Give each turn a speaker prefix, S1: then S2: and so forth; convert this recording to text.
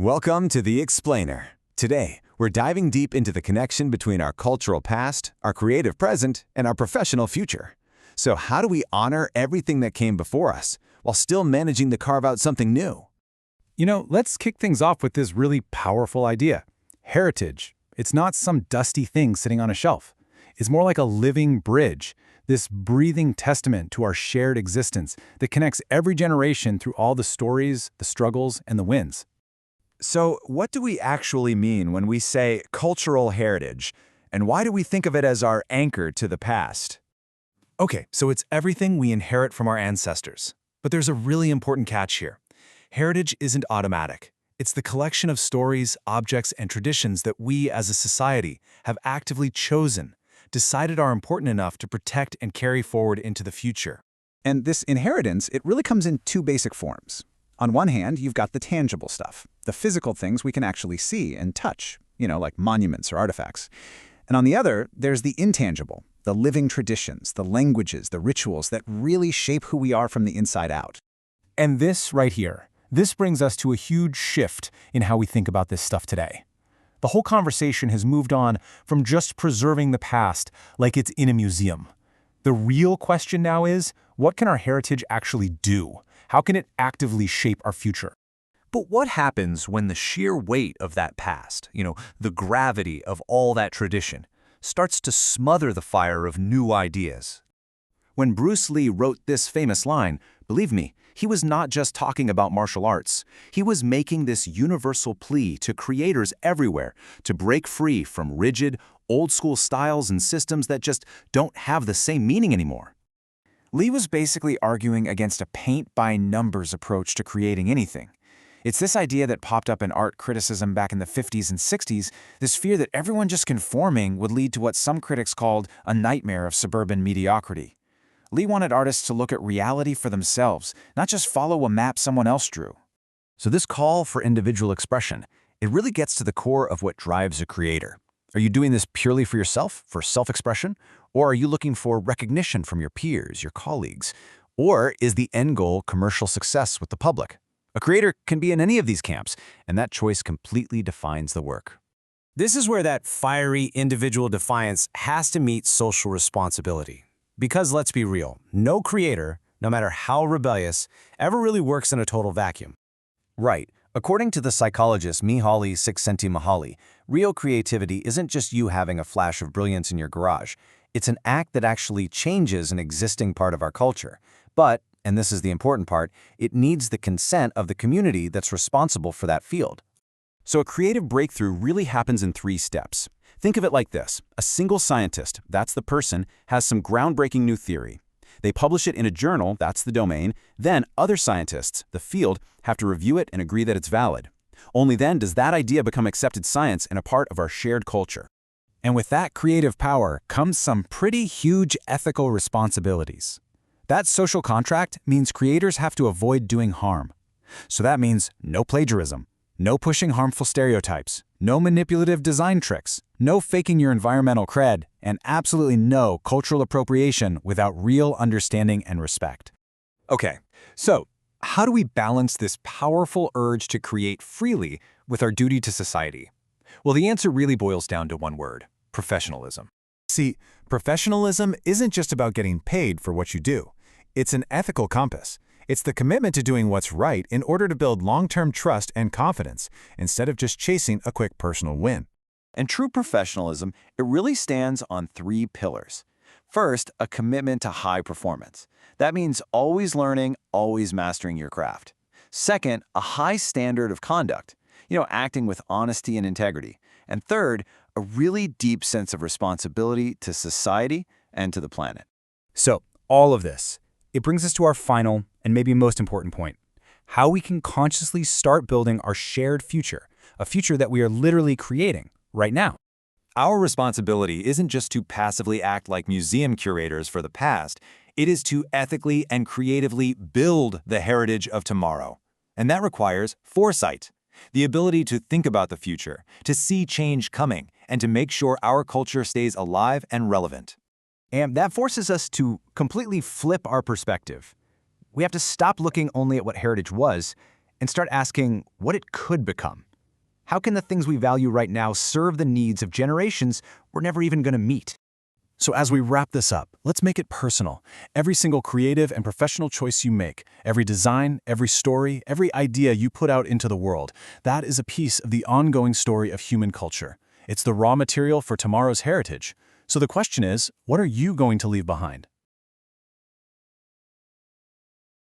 S1: Welcome to The Explainer. Today, we're diving deep into the connection between our cultural past, our creative present, and our professional future. So how do we honor everything that came before us, while still managing to carve out something new?
S2: Let's kick things off with this really powerful idea. Heritage. It's not some dusty thing sitting on a shelf. It's more like a living bridge, this breathing testament to our shared existence that connects every generation through all the stories, the struggles, and the wins.
S3: So, what do we actually mean when we say cultural heritage? And why do we think of it as our anchor to the past?
S4: Okay, so it's everything we inherit from our ancestors. But there's a really important catch here. Heritage isn't automatic. It's the collection of stories, objects, and traditions that we as a society have actively chosen, decided are important enough to protect and carry forward into the future.
S5: And this inheritance, it really comes in two basic forms. On one hand, you've got the tangible stuff, the physical things we can actually see and touch, like monuments or artifacts. And on the other, there's the intangible, the living traditions, the languages, the rituals that really shape who we are from the inside out.
S2: And this right here, this brings us to a huge shift in how we think about this stuff today. The whole conversation has moved on from just preserving the past like it's in a museum. The real question now is, what can our heritage actually do? How can it actively shape our future?
S4: But what happens when the sheer weight of that past, the gravity of all that tradition, starts to smother the fire of new ideas? When Bruce Lee wrote this famous line, believe me, he was not just talking about martial arts. He was making this universal plea to creators everywhere to break free from rigid, old-school styles and systems that just don't have the same meaning anymore.
S6: Lee was basically arguing against a paint-by-numbers approach to creating anything. It's this idea that popped up in art criticism back in the 50s and 60s, this fear that everyone just conforming would lead to what some critics called a nightmare of suburban mediocrity. Lee wanted artists to look at reality for themselves, not just follow a map someone else drew.
S3: So this call for individual expression, it really gets to the core of what drives a creator. Are you doing this purely for yourself, for self-expression? Or are you looking for recognition from your peers, your colleagues? Or is the end goal commercial success with the public? A creator can be in any of these camps, and that choice completely defines the work.
S7: This is where that fiery individual defiance has to meet social responsibility. Because let's be real, no creator, no matter how rebellious, ever really works in a total vacuum.
S3: Right. According to the psychologist Mihaly Csikszentmihalyi, real creativity isn't just you having a flash of brilliance in your garage. It's an act that actually changes an existing part of our culture. But, and this is the important part, it needs the consent of the community that's responsible for that field. So a creative breakthrough really happens in 3 steps. Think of it like this. A single scientist, that's the person, has some groundbreaking new theory. They publish it in a journal, that's the domain. Then other scientists, the field, have to review it and agree that it's valid. Only then does that idea become accepted science and a part of our shared culture.
S6: And with that creative power comes some pretty huge ethical responsibilities. That social contract means creators have to avoid doing harm. So that means no plagiarism, no pushing harmful stereotypes, no manipulative design tricks, no faking your environmental cred, and absolutely no cultural appropriation without real understanding and respect.
S8: Okay, so how do we balance this powerful urge to create freely with our duty to society? Well, the answer really boils down to one word: professionalism.
S2: See, professionalism isn't just about getting paid for what you do. It's an ethical compass. It's the commitment to doing what's right in order to build long-term trust and confidence, instead of just chasing a quick personal win.
S3: And true professionalism, it really stands on 3 pillars. First, a commitment to high performance. That means always learning, always mastering your craft. Second, a high standard of conduct, acting with honesty and integrity. And third, a really deep sense of responsibility to society and to the planet.
S6: So, all of this, it brings us to our final and maybe most important point: how we can consciously start building our shared future, a future that we are literally creating right now.
S8: Our responsibility isn't just to passively act like museum curators for the past, it is to ethically and creatively build the heritage of tomorrow. And that requires foresight, the ability to think about the future, to see change coming, and to make sure our culture stays alive and relevant.
S4: And that forces us to completely flip our perspective. We have to stop looking only at what heritage was and start asking what it could become.
S2: How can the things we value right now serve the needs of generations we're never even going to meet? So as we wrap this up, let's make it personal. Every single creative and professional choice you make, every design, every story, every idea you put out into the world, that is a piece of the ongoing story of human culture. It's the raw material for tomorrow's heritage. So the question is, what are you going to leave behind?